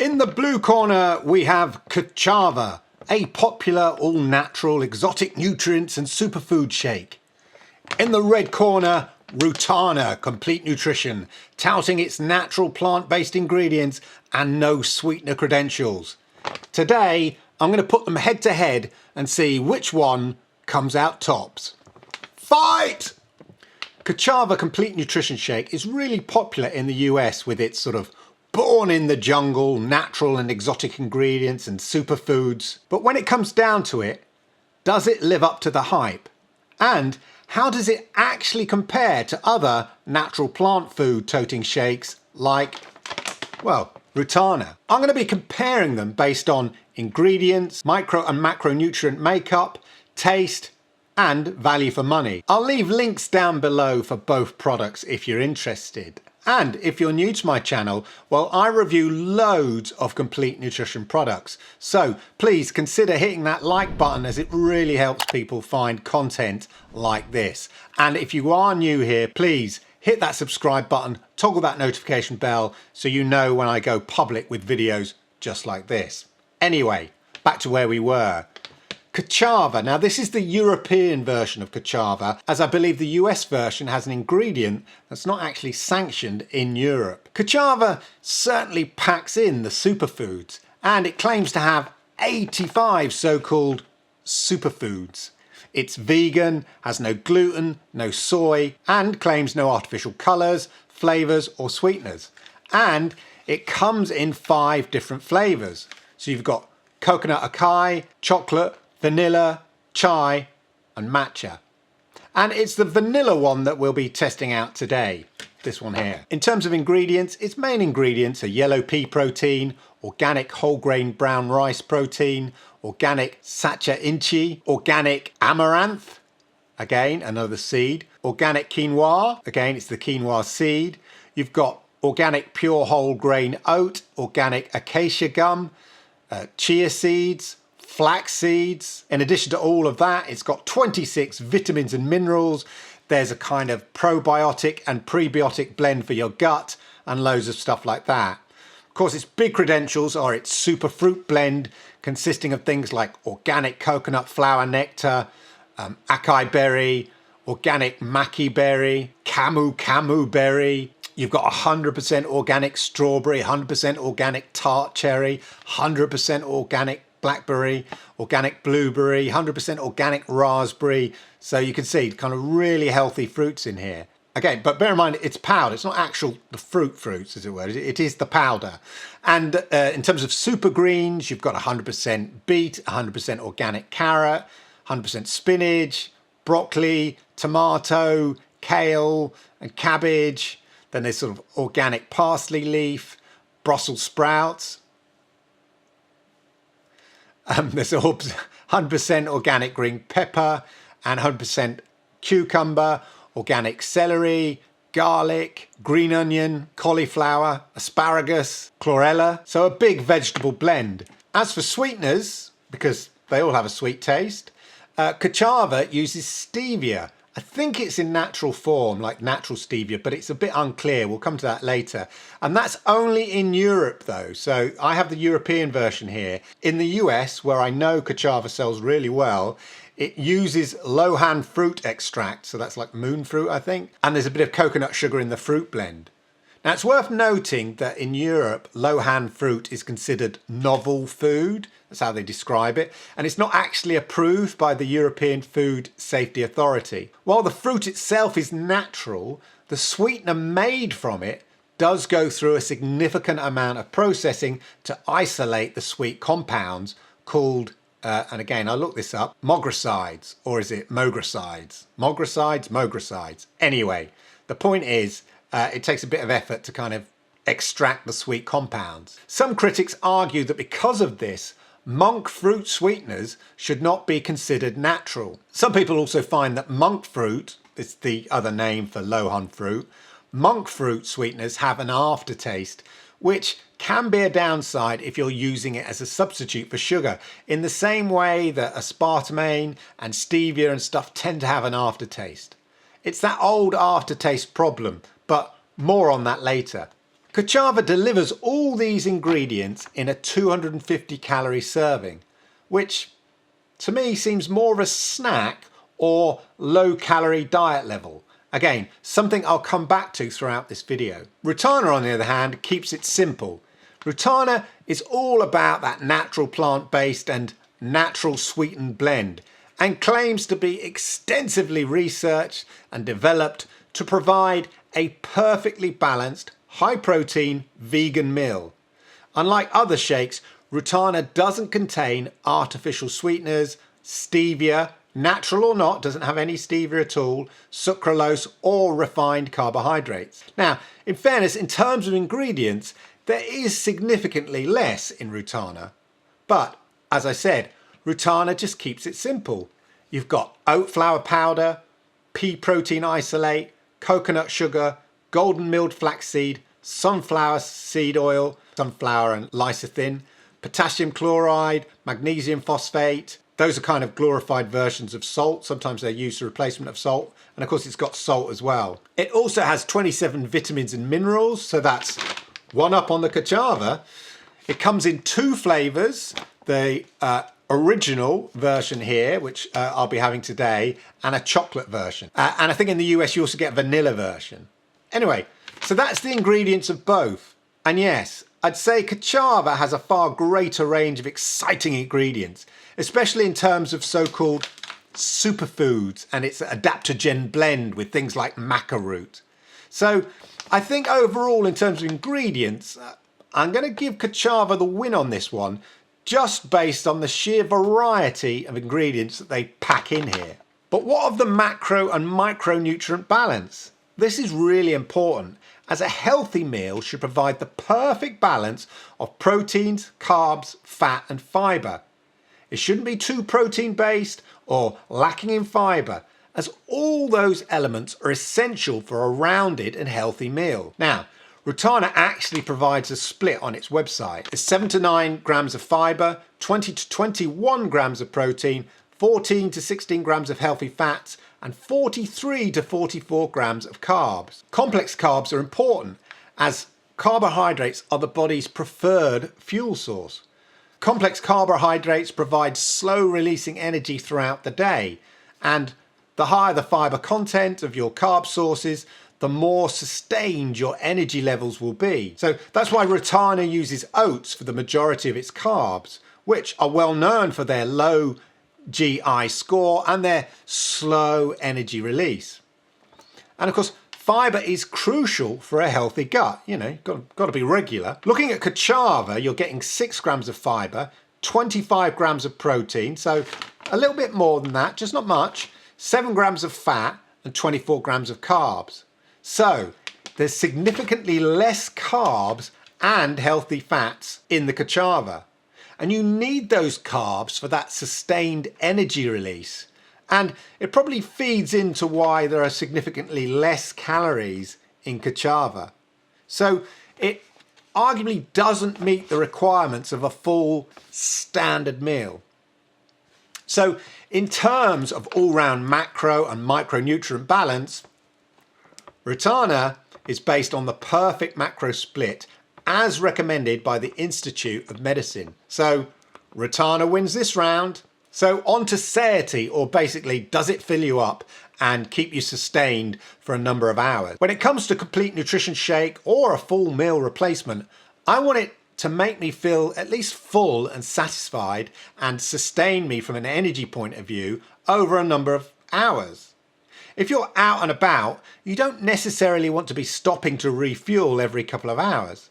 In the blue corner, we have Kachava, a popular all-natural exotic nutrients and superfood shake. In the red corner, Rootana, complete nutrition, touting its natural plant-based ingredients and no sweetener credentials. Today, I'm going to put them head to head and see which one comes out tops. Fight! Kachava Complete Nutrition Shake is really popular in the US with its sort of born in the jungle, natural and exotic ingredients and superfoods. But when it comes down to it, does it live up to the hype? And how does it actually compare to other natural plant food toting shakes like, well, Rootana? I'm going to be comparing them based on ingredients, micro and macronutrient makeup, taste, and value for money. I'll leave links down below for both products if you're interested. And if you're new to my channel, well, I review loads of complete nutrition products. So please consider hitting that like button as it really helps people find content like this. And if you are new here, please hit that subscribe button, toggle that notification bell so you know when I go public with videos just like this. Anyway, back to where we were. Kachava. Now this is the European version of Kachava, as I believe the US version has an ingredient that's not actually sanctioned in Europe. Kachava certainly packs in the superfoods, and it claims to have 85 so-called superfoods. It's vegan, has no gluten, no soy, and claims no artificial colours, flavours or sweeteners. And it comes in 5 different flavours. So you've got coconut acai, chocolate, vanilla, chai and matcha. And it's the vanilla one that we'll be testing out today, this one here. In terms of ingredients, its main ingredients are yellow pea protein, organic whole grain brown rice protein, organic sacha inchi, organic amaranth, again another seed, organic quinoa, again it's the quinoa seed. You've got organic pure whole grain oat, organic acacia gum, chia seeds, flax seeds. In addition to all of that, it's got 26 vitamins and minerals. There's a kind of probiotic and prebiotic blend for your gut and loads of stuff like that. Of course, its big credentials are its super fruit blend consisting of things like organic coconut flower nectar, acai berry, organic maqui berry, camu berry. You've got 100% organic strawberry, 100% organic tart cherry, 100% organic blackberry, organic blueberry, 100% organic raspberry. So you can see kind of really healthy fruits in here. Okay, but bear in mind it's powder. It's not actual the fruits, as it were. It is the powder. And in terms of super greens, you've got 100% beet, 100% organic carrot, 100% spinach, broccoli, tomato, kale and cabbage. Then there's sort of organic parsley leaf, Brussels sprouts. There's 100% organic green pepper and 100% cucumber, organic celery, garlic, green onion, cauliflower, asparagus, chlorella. So a big vegetable blend. As for sweeteners, because they all have a sweet taste, Kachava uses stevia. I think it's in natural form, like natural stevia, but it's a bit unclear. We'll come to that later. And that's only in Europe though. So I have the European version here. In the US, where I know Kachava sells really well, it uses Lohan fruit extract. So that's like moon fruit, I think. And there's a bit of coconut sugar in the fruit blend. Now it's worth noting that in Europe, Lohan fruit is considered novel food. That's how they describe it. And it's not actually approved by the European Food Safety Authority. While the fruit itself is natural, the sweetener made from it does go through a significant amount of processing to isolate the sweet compounds called, and again, I looked this up, mogrosides, or is it mogrosides? Mogrosides. Anyway, the point is, it takes a bit of effort to kind of extract the sweet compounds. Some critics argue that because of this, monk fruit sweeteners should not be considered natural. Some people also find that monk fruit, it's the other name for Lohan fruit, monk fruit sweeteners have an aftertaste, which can be a downside if you're using it as a substitute for sugar, in the same way that aspartame and stevia and stuff tend to have an aftertaste. It's that old aftertaste problem, but more on that later. Kachava delivers all these ingredients in a 250 calorie serving, which to me seems more of a snack or low calorie diet level. Again, something I'll come back to throughout this video. Rootana, on the other hand, keeps it simple. Rootana is all about that natural plant-based and natural sweetened blend and claims to be extensively researched and developed to provide a perfectly balanced, high-protein vegan meal. Unlike other shakes, Rootana doesn't contain artificial sweeteners, stevia, natural or not, doesn't have any stevia at all, sucralose or refined carbohydrates. Now, in fairness, in terms of ingredients, there is significantly less in Rootana. But, as I said, Rootana just keeps it simple. You've got oat flour powder, pea protein isolate, coconut sugar, golden milled flaxseed, sunflower seed oil, sunflower and lecithin, potassium chloride, magnesium phosphate. Those are kind of glorified versions of salt. Sometimes they're used as a replacement of salt. And of course it's got salt as well. It also has 27 vitamins and minerals. So that's one up on the Kachava. It comes in 2 flavors. The original version here, which I'll be having today, and a chocolate version. And I think in the US you also get a vanilla version. Anyway, so that's the ingredients of both. And yes, I'd say Kachava has a far greater range of exciting ingredients, especially in terms of so-called superfoods and its adaptogen blend with things like maca root. So I think overall in terms of ingredients, I'm going to give Kachava the win on this one, just based on the sheer variety of ingredients that they pack in here. But what of the macro and micronutrient balance? This is really important, as a healthy meal should provide the perfect balance of proteins, carbs, fat and fibre. It shouldn't be too protein based or lacking in fibre, as all those elements are essential for a rounded and healthy meal. Now, Rootana actually provides a split on its website. It's 7 to 9 grams of fibre, 20 to 21 grams of protein, 14 to 16 grams of healthy fats, and 43 to 44 grams of carbs. Complex carbs are important, as carbohydrates are the body's preferred fuel source. Complex carbohydrates provide slow releasing energy throughout the day, and the higher the fibre content of your carb sources, the more sustained your energy levels will be. So that's why Rootana uses oats for the majority of its carbs, which are well known for their low GI score and their slow energy release. And of course, fibre is crucial for a healthy gut. You know, got to be regular. Looking at Kachava, you're getting 6 grams of fibre, 25 grams of protein, so a little bit more than that, just not much, 7 grams of fat and 24 grams of carbs. So there's significantly less carbs and healthy fats in the Kachava. And you need those carbs for that sustained energy release. And it probably feeds into why there are significantly less calories in Kachava. So it arguably doesn't meet the requirements of a full standard meal. So in terms of all-round macro and micronutrient balance, Rootana is based on the perfect macro split as recommended by the Institute of Medicine. So Rootana wins this round. So on to satiety, or basically, does it fill you up and keep you sustained for a number of hours? When it comes to complete nutrition shake or a full meal replacement, I want it to make me feel at least full and satisfied and sustain me from an energy point of view over a number of hours. If you're out and about, you don't necessarily want to be stopping to refuel every couple of hours.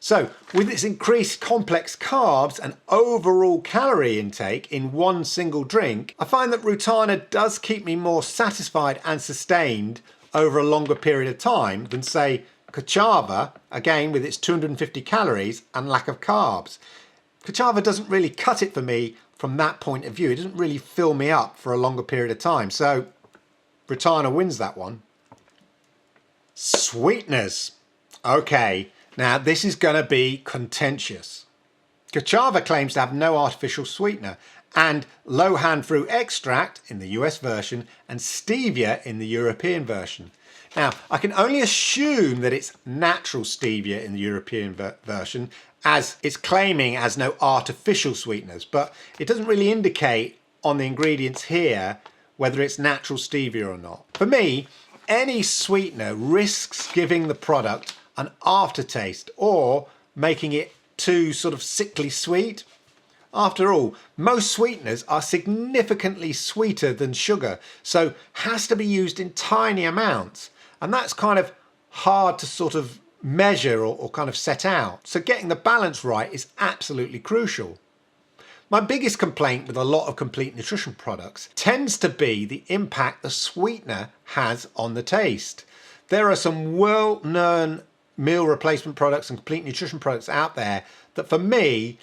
So with its increased complex carbs and overall calorie intake in one single drink, I find that Rootana does keep me more satisfied and sustained over a longer period of time than, say, Kachava, again with its 250 calories and lack of carbs. Kachava doesn't really cut it for me from that point of view. It doesn't really fill me up for a longer period of time. So Rootana wins that one. Sweeteners. Okay. Now, this is going to be contentious. Kachava claims to have no artificial sweetener and low-hand fruit extract in the US version and stevia in the European version. Now, I can only assume that it's natural stevia in the European version, as it's claiming it has no artificial sweeteners, but it doesn't really indicate on the ingredients here whether it's natural stevia or not. For me, any sweetener risks giving the product an aftertaste or making it too sort of sickly sweet. After all, most sweeteners are significantly sweeter than sugar, so has to be used in tiny amounts. And that's kind of hard to sort of measure or kind of set out. So getting the balance right is absolutely crucial. My biggest complaint with a lot of complete nutrition products tends to be the impact the sweetener has on the taste. There are some well-known meal replacement products and complete nutrition products out there that for me,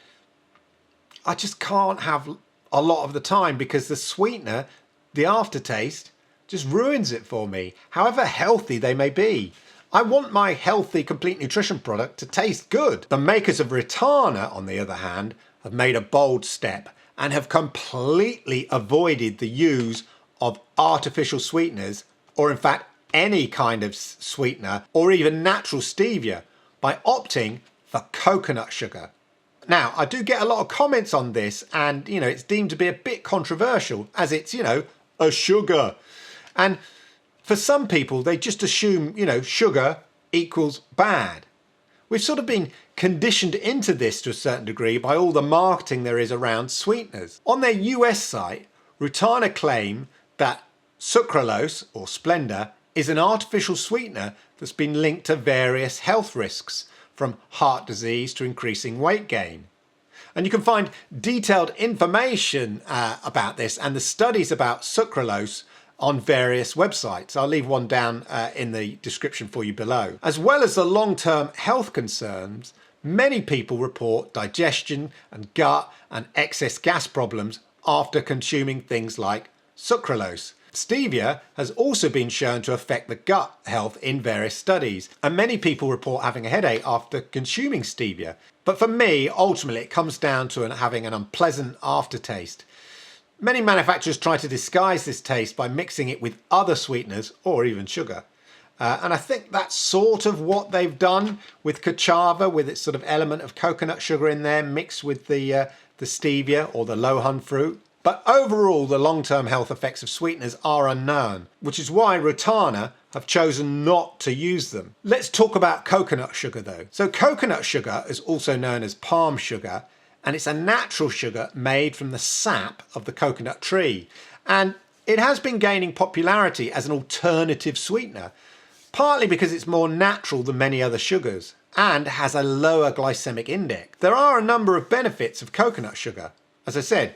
I just can't have a lot of the time because the sweetener, the aftertaste, just ruins it for me, however healthy they may be. I want my healthy complete nutrition product to taste good. The makers of Rootana, on the other hand, have made a bold step and have completely avoided the use of artificial sweeteners, or in fact any kind of sweetener, or even natural stevia, by opting for coconut sugar. Now, I do get a lot of comments on this, and it's deemed to be a bit controversial as it's a sugar. And for some people, they just assume sugar equals bad. We've sort of been conditioned into this to a certain degree by all the marketing there is around sweeteners. On their US site, Rootana claim that sucralose, or Splenda, is an artificial sweetener that's been linked to various health risks, from heart disease to increasing weight gain. And you can find detailed information about this and the studies about sucralose on various websites. I'll leave one down in the description for you below. As well as the long-term health concerns, many people report digestion and gut and excess gas problems after consuming things like sucralose. Stevia has also been shown to affect the gut health in various studies, and many people report having a headache after consuming stevia. But for me, ultimately, it comes down to having an unpleasant aftertaste. Many manufacturers try to disguise this taste by mixing it with other sweeteners or even sugar. And I think that's sort of what they've done with Kachava, with its sort of element of coconut sugar in there mixed with the stevia or the lohan fruit. But overall, the long-term health effects of sweeteners are unknown, which is why Rootana have chosen not to use them. Let's talk about coconut sugar though. So coconut sugar is also known as palm sugar, and it's a natural sugar made from the sap of the coconut tree. And it has been gaining popularity as an alternative sweetener, partly because it's more natural than many other sugars and has a lower glycemic index. There are a number of benefits of coconut sugar. As I said,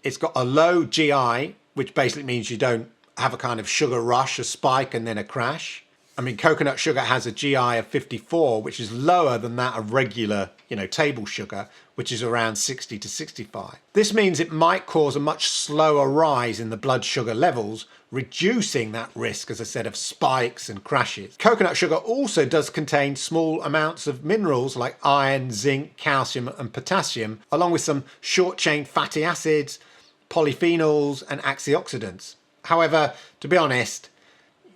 it's got a low GI, which basically means you don't have a kind of sugar rush, a spike and then a crash. I mean, coconut sugar has a GI of 54, which is lower than that of regular, table sugar, which is around 60 to 65. This means it might cause a much slower rise in the blood sugar levels, reducing that risk, as I said, of spikes and crashes. Coconut sugar also does contain small amounts of minerals like iron, zinc, calcium and potassium, along with some short-chain fatty acids, polyphenols and antioxidants. However, to be honest,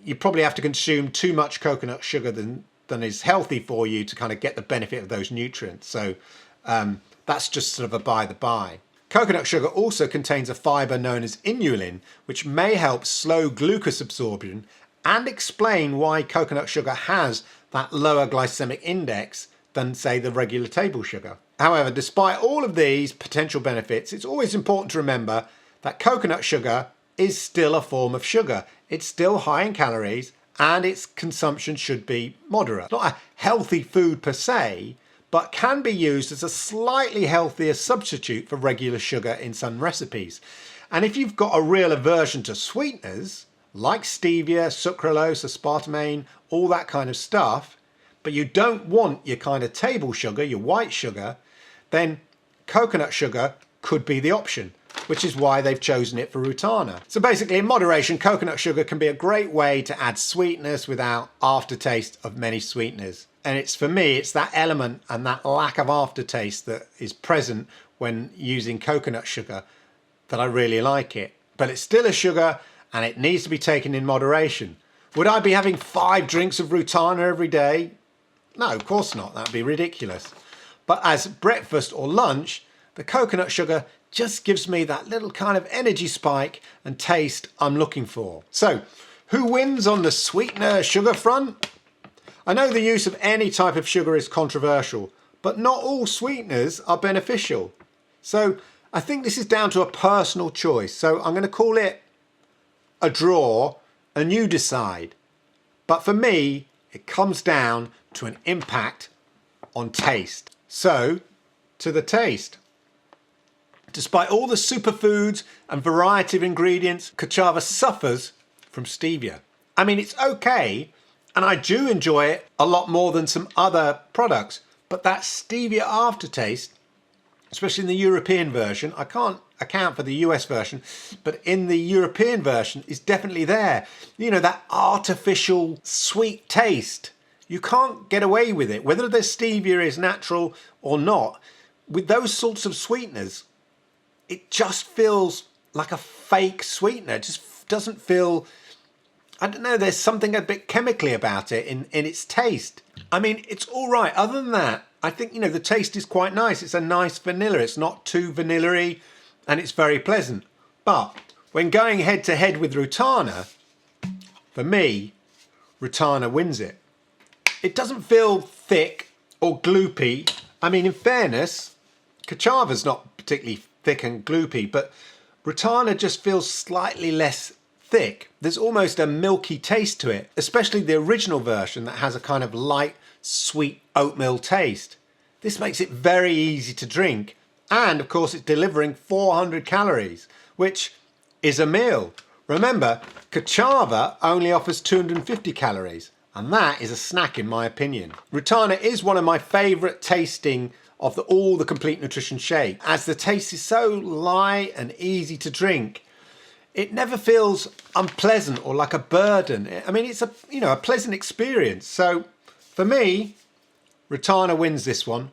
you probably have to consume too much coconut sugar than is healthy for you to kind of get the benefit of those nutrients. So that's just sort of a by the by. Coconut sugar also contains a fibre known as inulin, which may help slow glucose absorption and explain why coconut sugar has that lower glycemic index than, say, the regular table sugar. However, despite all of these potential benefits, it's always important to remember that coconut sugar is still a form of sugar. It's still high in calories and its consumption should be moderate. Not a healthy food per se, but can be used as a slightly healthier substitute for regular sugar in some recipes. And if you've got a real aversion to sweeteners, like stevia, sucralose, aspartame, all that kind of stuff, but you don't want your kind of table sugar, your white sugar, then coconut sugar could be the option, which is why they've chosen it for Rootana. So basically, in moderation, coconut sugar can be a great way to add sweetness without aftertaste of many sweeteners. And for me, it's that element and that lack of aftertaste that is present when using coconut sugar that I really like it. But it's still a sugar and it needs to be taken in moderation. Would I be having 5 drinks of Rootana every day? No, of course not. That'd be ridiculous. But as breakfast or lunch, the coconut sugar just gives me that little kind of energy spike and taste I'm looking for. So, who wins on the sweetener sugar front? I know the use of any type of sugar is controversial, but not all sweeteners are beneficial. So, I think this is down to a personal choice. So, I'm going to call it a draw and you decide. But for me, it comes down to an impact on taste. So, to the taste. Despite all the superfoods and variety of ingredients, Kachava suffers from stevia. I mean, it's okay, and I do enjoy it a lot more than some other products, but that stevia aftertaste, especially in the European version, I can't account for the US version, but in the European version is definitely there. You know, that artificial sweet taste. You can't get away with it, whether the stevia is natural or not. With those sorts of sweeteners, it just feels like a fake sweetener. It just doesn't feel, I don't know, there's something a bit chemically about it in its taste. I mean, it's all right. Other than that, I think, you know, the taste is quite nice. It's a nice vanilla. It's not too vanilla-y and it's very pleasant. But when going head to head with Rootana, for me, Rootana wins it. It doesn't feel thick or gloopy. I mean, in fairness, Kachava's not particularly thick and gloopy, but Rootana just feels slightly less thick. There's almost a milky taste to it, especially the original version that has a kind of light, sweet oatmeal taste. This makes it very easy to drink. And of course, it's delivering 400 calories, which is a meal. Remember, Kachava only offers 250 calories, and that is a snack in my opinion. Rootana is one of my favourite tasting of all the complete nutrition shake, as the taste is so light and easy to drink. It never feels unpleasant or like a burden. I mean, it's a pleasant experience. So for me, Rootana wins this one.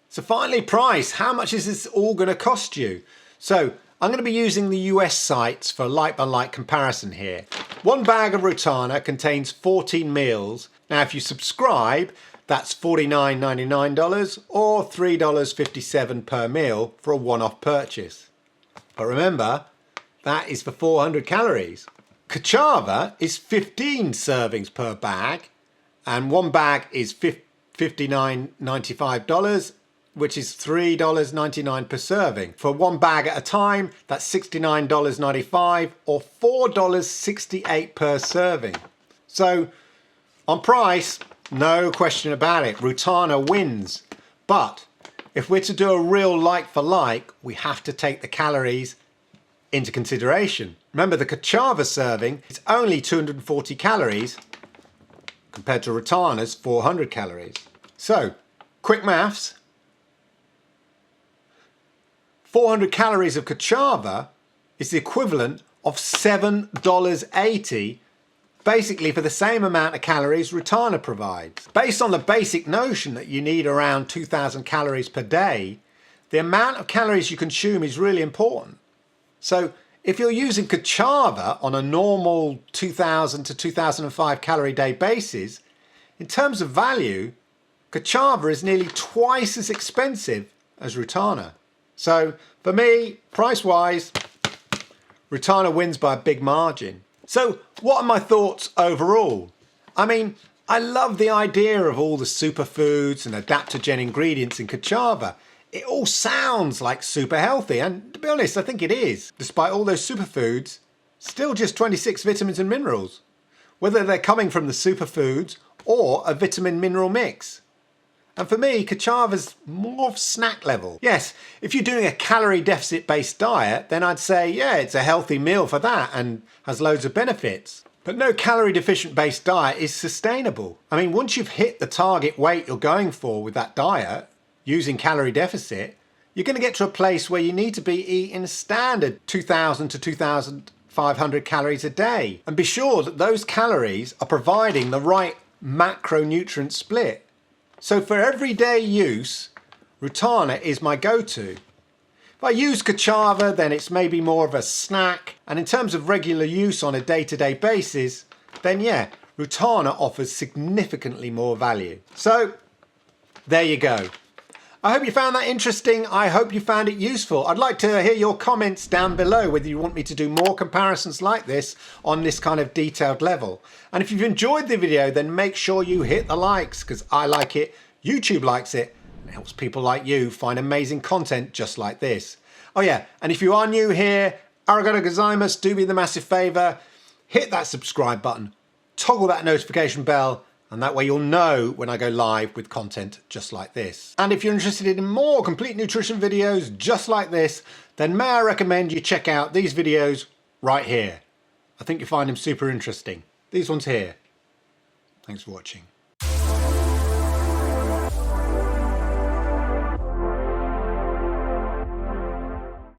So finally, price. How much is this all going to cost you? So I'm going to be using the US sites for a like-by-like comparison here. One bag of Rootana contains 14 meals. Now, if you subscribe, that's $49.99 or $3.57 per meal for a one-off purchase. But remember, that is for 400 calories. Kachava is 15 servings per bag, and one bag is $59.95, which is $3.99 per serving. For one bag at a time, that's $69.95 or $4.68 per serving. So on price, no question about it, Rootana wins. But if we're to do a real like for like, we have to take the calories into consideration. Remember, the Kachava serving is only 240 calories compared to Rootana's 400 calories. So, quick maths. 400 calories of Kachava is the equivalent of $7.80, basically for the same amount of calories Rootana provides. Based on the basic notion that you need around 2,000 calories per day, the amount of calories you consume is really important. So if you're using Kachava on a normal 2,000 to 2,005 calorie day basis, in terms of value, Kachava is nearly twice as expensive as Rootana. So for me, price-wise, Rootana wins by a big margin. So what are my thoughts overall? I mean, I love the idea of all the superfoods and adaptogen ingredients in Kachava. It all sounds like super healthy, and to be honest, I think it is. Despite all those superfoods, still just 26 vitamins and minerals, whether they're coming from the superfoods or a vitamin mineral mix. And for me, Kachava's more snack level. Yes, if you're doing a calorie deficit based diet, then I'd say, yeah, it's a healthy meal for that and has loads of benefits. But no calorie deficient based diet is sustainable. I mean, once you've hit the target weight you're going for with that diet, using calorie deficit, you're going to get to a place where you need to be eating a standard 2,000 to 2,500 calories a day. And be sure that those calories are providing the right macronutrient split. So for everyday use, Rootana is my go-to. If I use Kachava, then it's maybe more of a snack. And in terms of regular use on a day-to-day basis, then yeah, Rootana offers significantly more value. So there you go. I hope you found that interesting. I hope you found it useful. I'd like to hear your comments down below whether you want me to do more comparisons like this on this kind of detailed level. And if you've enjoyed the video, then make sure you hit the likes, because I like it, YouTube likes it, and it helps people like you find amazing content just like this. Oh yeah, and if you are new here, arigato gozaimasu, do me the massive favor, hit that subscribe button, toggle that notification bell, and that way you'll know when I go live with content just like this. And if you're interested in more complete nutrition videos just like this, then may I recommend you check out these videos right here. I think you'll find them super interesting. These ones here. Thanks for watching.